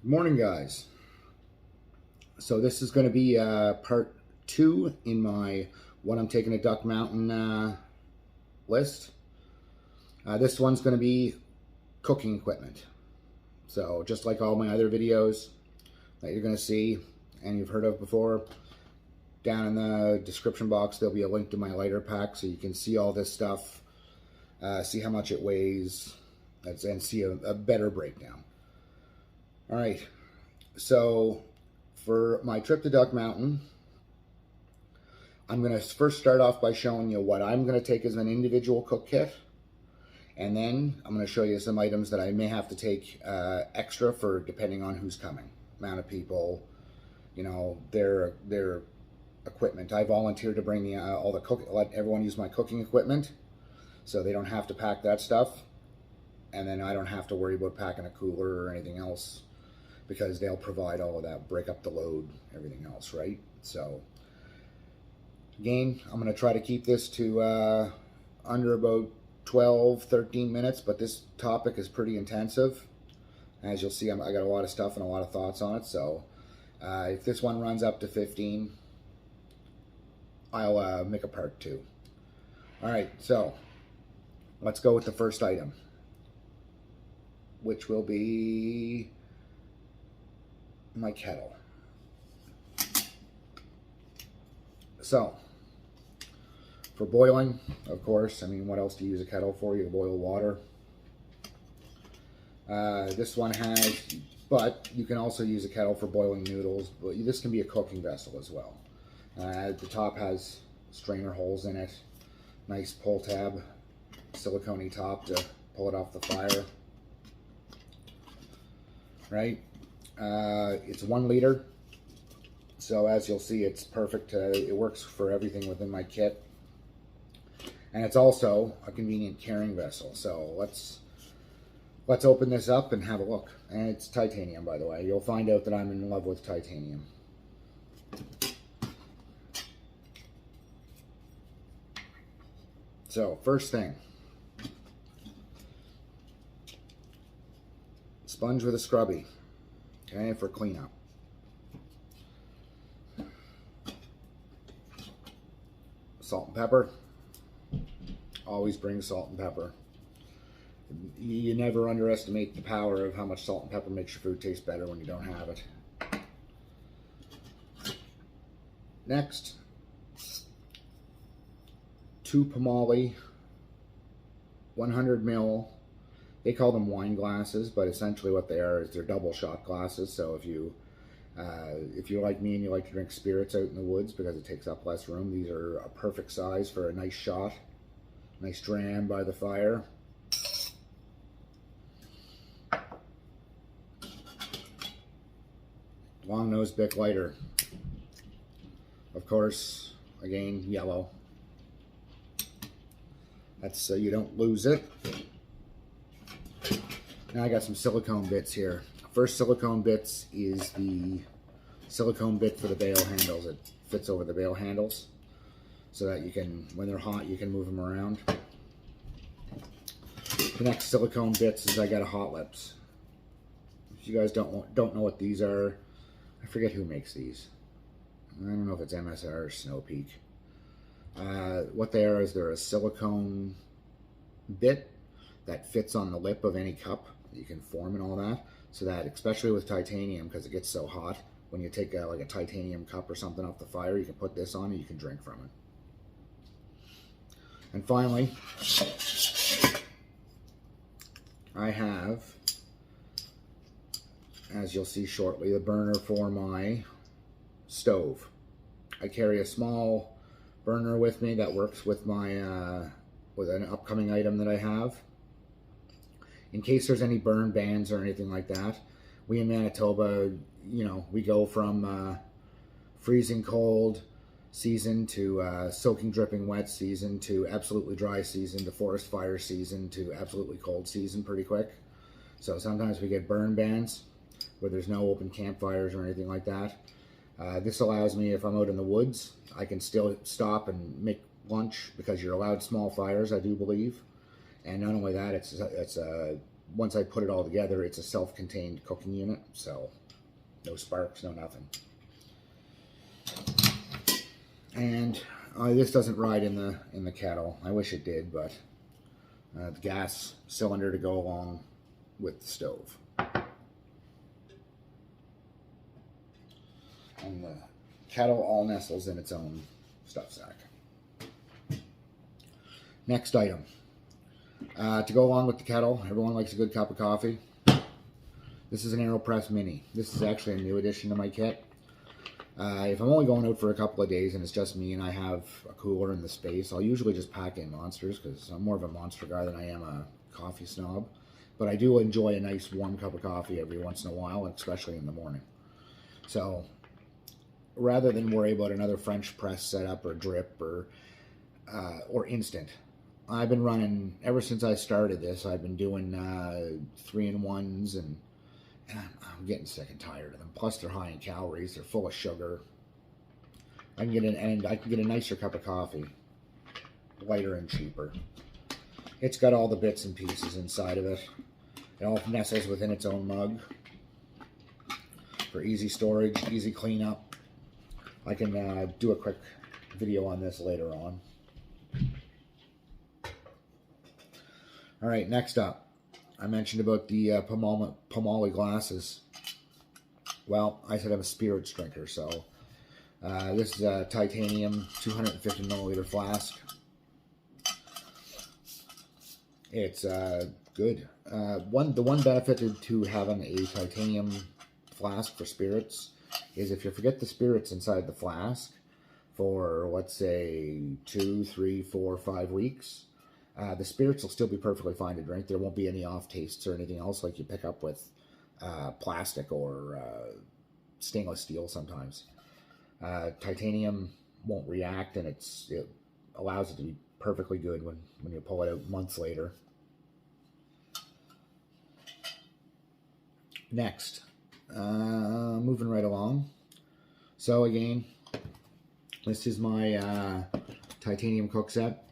Morning, guys. So this is going to be part 2 in my what I'm taking to Duck Mountain list. This one's going to be cooking equipment. So just like all my other videos that you're going to see and you've heard of before, down in the description box there'll be a link to my lighter pack so you can see all this stuff, see how much it weighs, and see a better breakdown. All right, so for my trip to Duck Mountain, I'm going to first start off by showing you what I'm going to take as an individual cook kit, and then I'm going to show you some items that I may have to take extra for depending on who's coming, amount of people, you know, their equipment. I volunteered to bring let everyone use my cooking equipment, so they don't have to pack that stuff, and then I don't have to worry about packing a cooler or anything else, because they'll provide all of that, break up the load, everything else, right? So again, I'm going to try to keep this to under about 12-13 minutes, but this topic is pretty intensive. As you'll see, I got a lot of stuff and a lot of thoughts on it, so if this one runs up to 15, I'll make a part 2. All right, so let's go with the first item, which will be my kettle. So for boiling, of course, I mean, what else do you use a kettle for? You boil water. This one has, but you can also use a kettle for boiling noodles, but this can be a cooking vessel as well. The top has strainer holes in it, nice pull tab, silicone-y top to pull it off the fire, right? It's 1 liter, so as you'll see, it's perfect. It works for everything within my kit, and it's also a convenient carrying vessel. So let's open this up and have a look. And it's titanium, by the way. You'll find out that I'm in love with titanium. So first thing, sponge with a scrubby. Okay, for cleanup. Salt and pepper. Always bring salt and pepper. You never underestimate the power of how much salt and pepper makes your food taste better when you don't have it. Next, 2 Pomali 100 ml. They call them wine glasses, but essentially what they are is they're double shot glasses. So if you're like me and you like to drink spirits out in the woods because it takes up less room, these are a perfect size for a nice shot, nice dram by the fire. Long nose Bic lighter, of course, again yellow. That's so you don't lose it. Now I got some silicone bits here. First silicone bits is the silicone bit for the bail handles. It fits over the bail handles so that you can, when they're hot, you can move them around. The next silicone bits is I got a Hot Lips. If you guys don't know what these are, I forget who makes these. I don't know if it's MSR or Snow Peak. What they are is they're a silicone bit that fits on the lip of any cup. You can form and all that, so that, especially with titanium, because it gets so hot, when you take like a titanium cup or something off the fire, you can put this on and you can drink from it. And finally, I have, as you'll see shortly, the burner for my stove. I carry a small burner with me that works with my with an upcoming item that I have, in case there's any burn bans or anything like that. We in Manitoba, you know, we go from freezing cold season to soaking dripping wet season to absolutely dry season to forest fire season to absolutely cold season pretty quick. So sometimes we get burn bans where there's no open campfires or anything like that. This allows me, if I'm out in the woods, I can still stop and make lunch, because you're allowed small fires, I do believe. And not only that, it's once I put it all together, it's a self-contained cooking unit, so no sparks, no nothing. And this doesn't ride in the kettle. I wish it did, but the gas cylinder to go along with the stove. And the kettle all nestles in its own stuff sack. Next item. To go along with the kettle, everyone likes a good cup of coffee. This is an AeroPress Mini. This is actually a new addition to my kit. If I'm only going out for a couple of days and it's just me and I have a cooler in the space, I'll usually just pack in Monsters because I'm more of a Monster guy than I am a coffee snob. But I do enjoy a nice warm cup of coffee every once in a while, especially in the morning. So rather than worry about another French press setup or drip or instant, I've been running, ever since I started this, I've been doing 3-in-1s, and I'm getting sick and tired of them. Plus they're high in calories, they're full of sugar. I can get a nicer cup of coffee, lighter and cheaper. It's got all the bits and pieces inside of it. It all nestles within its own mug for easy storage, easy cleanup. I can do a quick video on this later on. All right, next up, I mentioned about the Pomali glasses. Well, I said I'm a spirits drinker, so this is a titanium 250 milliliter flask. It's good. The one benefit to having a titanium flask for spirits is if you forget the spirits inside the flask for, let's say, 2, 3, 4, 5 weeks, the spirits will still be perfectly fine to drink. There won't be any off tastes or anything else like you pick up with plastic or stainless steel sometimes. Titanium won't react, and it allows it to be perfectly good when you pull it out months later. Next, moving right along. So again, this is my titanium cook set.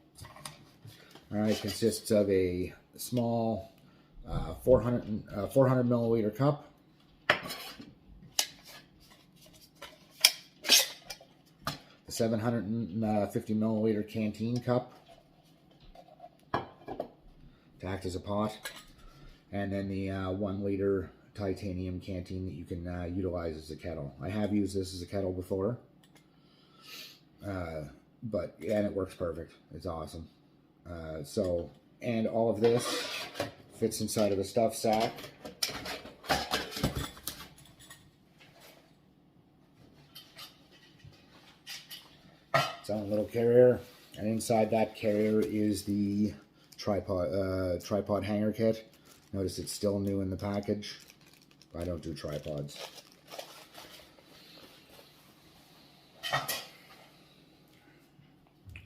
All right, consists of a small 400 milliliter cup, the 750 milliliter canteen cup to act as a pot, and then the 1 liter titanium canteen that you can utilize as a kettle. I have used this as a kettle before, but yeah, and it works perfect. It's awesome. And all of this fits inside of a stuff sack. Its own little carrier, and inside that carrier is the tripod hanger kit. Notice it's still new in the package. I don't do tripods.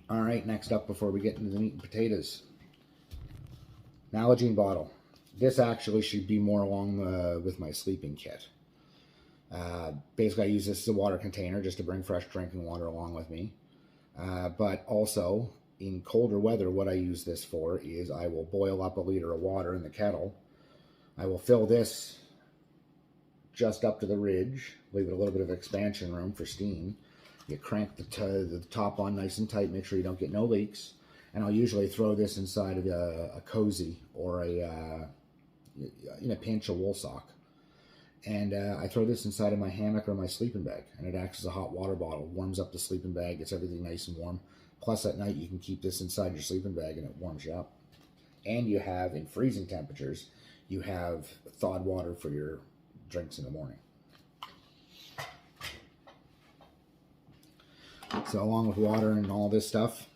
All right, next up before we get into the meat and potatoes, Nalgene bottle. This actually should be more along with my sleeping kit. Basically, I use this as a water container just to bring fresh drinking water along with me. But also, in colder weather, what I use this for is I will boil up a liter of water in the kettle. I will fill this just up to the ridge, leave it a little bit of expansion room for steam. You crank the top on nice and tight, make sure you don't get no leaks. And I'll usually throw this inside of a cozy or in a pinch, a wool sock. And I throw this inside of my hammock or my sleeping bag, and it acts as a hot water bottle. Warms up the sleeping bag, gets everything nice and warm. Plus at night you can keep this inside your sleeping bag and it warms you up. And you have, in freezing temperatures, you have thawed water for your drinks in the morning. So along with water and all this stuff,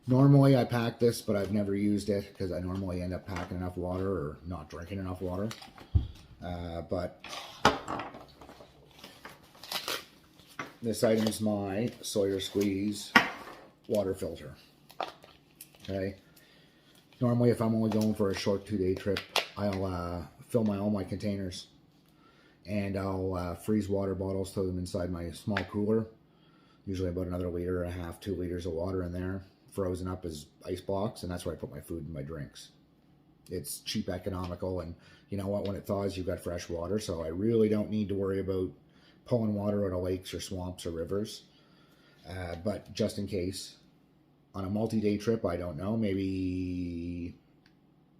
normally I pack this, but I've never used it because I normally end up packing enough water or not drinking enough water. But this item is my Sawyer Squeeze water filter. Okay. Normally, if I'm only going for a short 2-day trip, I'll fill all my containers, and I'll freeze water bottles, throw them inside my small cooler. Usually about another 1.5 liters, 2 liters of water in there, frozen up as ice blocks, and that's where I put my food and my drinks. It's cheap, economical, and you know what? When it thaws, you've got fresh water, so I really don't need to worry about pulling water out of lakes or swamps or rivers. But just in case, on a multi-day trip, I don't know, maybe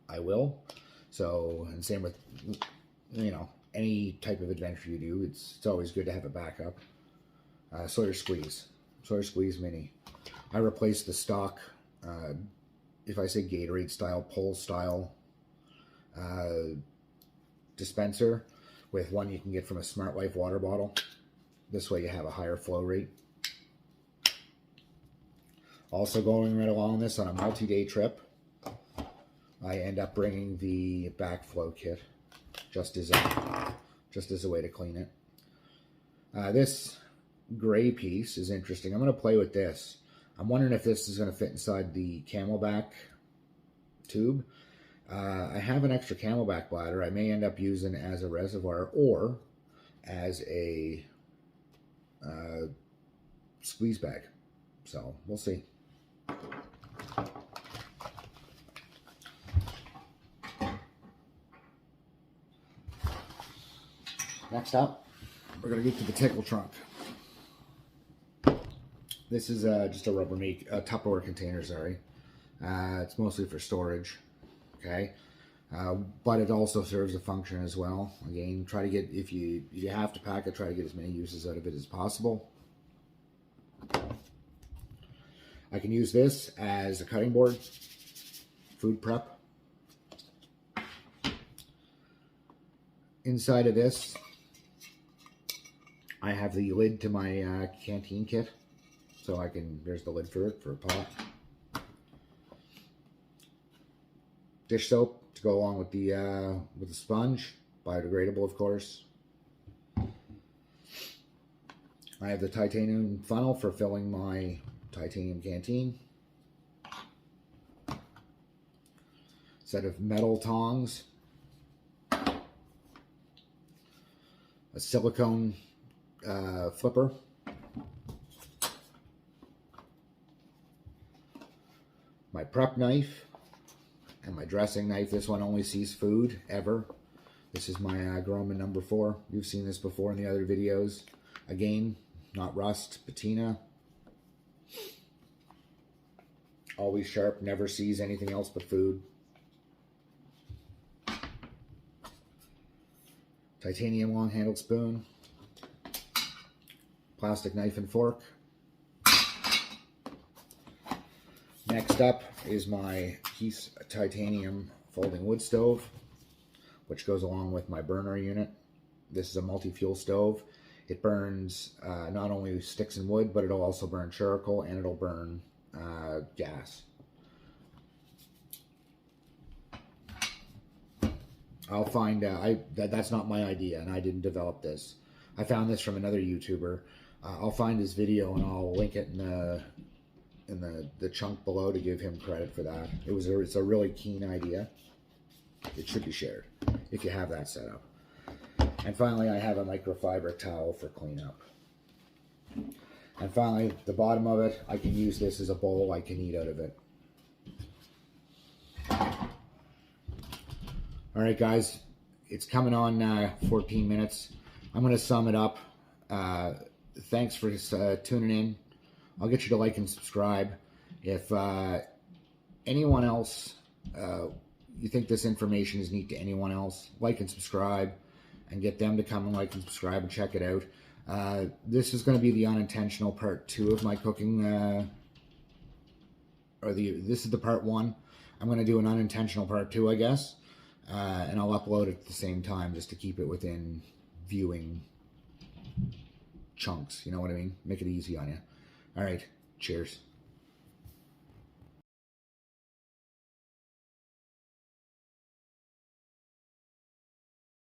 I will. So, and same with, you know, any type of adventure you do, it's always good to have a backup. Sawyer Squeeze Mini. I replaced the stock, if I say Gatorade style, pull style dispenser with one you can get from a Smart Life water bottle. This way you have a higher flow rate. Also going right along this, on a multi-day trip, I end up bringing the backflow kit just as a way to clean it. This gray piece is interesting. I'm going to play with this. I'm wondering if this is going to fit inside the Camelback tube. I have an extra Camelback bladder I may end up using as a reservoir or as a squeeze bag. So we'll see. Next up, we're going to get to the tickle trunk. This is just a Rubbermaid, a Tupperware container, sorry. It's mostly for storage, okay? But it also serves a function as well. Again, try to get, if you have to pack it, try to get as many uses out of it as possible. I can use this as a cutting board, food prep. Inside of this, I have the lid to my canteen kit. So I can, there's the lid for it, for a pot. Dish soap to go along with the sponge, biodegradable of course. I have the titanium funnel for filling my titanium canteen. Set of metal tongs. A silicone flipper. My prep knife and my dressing knife. This one only sees food, ever. This is my Groman number 4. You've seen this before in the other videos. Again, not rust, patina. Always sharp, never sees anything else but food. Titanium long-handled spoon. Plastic knife and fork. Next up is my Keith's titanium folding wood stove, which goes along with my burner unit. This is a multi-fuel stove. It burns not only sticks and wood, but it'll also burn charcoal and it'll burn gas. I'll find that's not my idea, and I didn't develop this. I found this from another YouTuber. I'll find his video and I'll link it in the chunk below to give him credit for that. It's a really keen idea. It should be shared if you have that set up. And finally, I have a microfiber towel for cleanup. And finally, the bottom of it, I can use this as a bowl. I can eat out of it. All right, guys, it's coming on 14 minutes. I'm going to sum it up. Thanks for tuning in. I'll get you to like and subscribe. If anyone else, you think this information is neat to anyone else, like and subscribe and get them to come and like and subscribe and check it out. This is going to be the unintentional part 2 of my cooking, this is the part 1. I'm going to do an unintentional part 2, I guess, and I'll upload it at the same time just to keep it within viewing chunks, you know what I mean? Make it easy on you. All right, cheers.